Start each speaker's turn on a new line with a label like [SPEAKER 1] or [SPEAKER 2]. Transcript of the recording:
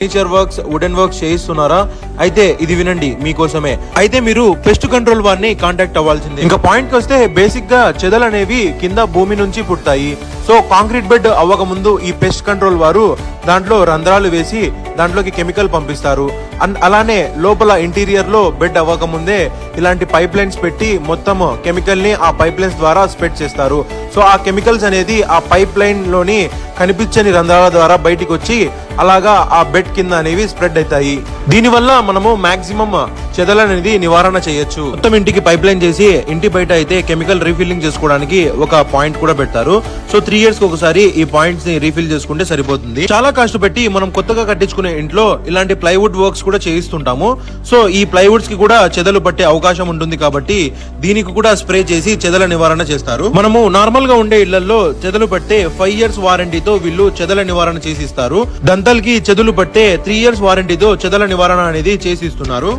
[SPEAKER 1] Furniture works, wooden works చేయిస్తున్నారా? అయితే ఇది వినండి మీకోసమే. అయితే మీరు పెస్ట్ కంట్రోల్ వారిని కాంటాక్ట్ అవ్వాల్సిందే. ఇంకా పాయింట్ కి వస్తే బేసిక్ గా చెదలు అనేవి కింద భూమి నుంచి పుడతాయి. సో కాంక్రీట్ బెడ్ అవ్వక ముందు ఈ పెస్ట్ కంట్రోల్ వారు దాంట్లో రంధ్రాలు వేసి దాంట్లోకి కెమికల్ పంపిస్తారు. అలానే లోపల ఇంటీరియర్ లో బెడ్ అవ్వక ముందే ఇలాంటి పైప్ లైన్స్ పెట్టి మొత్తం కెమికల్ ని ఆ పైప్ లైన్స్ ద్వారా స్ప్రెడ్ చేస్తారు. సో ఆ కెమికల్స్ అనేది ఆ పైప్ లైన్ లోని కనిపించని రంధ్రాల ద్వారా బయటికి వచ్చి అలాగా ఆ బెడ్ కింద అనేవి స్ప్రెడ్ అవుతాయి. దీనివల్ల మనము మాక్సిమం చెదలు అనేది నివారణ చేయొచ్చు. మొత్తం ఇంటికి పైప్ లైన్ చేసి ఇంటి బయట అయితే కెమికల్ రీఫిల్లింగ్ చేసుకోవడానికి ఒక పాయింట్ కూడా పెడతారు. సో 3 years కి ఒకసారి ఈ పాయింట్స్ ని రీఫిల్ చేసుకుంటే సరిపోతుంది. చాలా కాస్ట్ పెట్టి మనం కొత్తగా కట్టించుకునే ఇంట్లో ఇలాంటి ప్లైవుడ్ వర్క్స్ కూడా చేయిస్తుంటాము. సో ఈ ప్లైవుడ్స్ కి కూడా చెదలు పట్టే అవకాశం ఉంటుంది కాబట్టి దీనికి కూడా స్ప్రే చేసి చెదల నివారణ చేస్తారు. మనము నార్మల్ గా ఉండే ఇళ్లలో చెదలు పట్టే 5 years వారంటీతో వీళ్ళు చెదల నివారణ చేసి ఇస్తారు. దంతల్ కి చెదలు పట్టే 3 years వారంటీతో చెదల నివారణ అనేది చేసి ఇస్తున్నారు.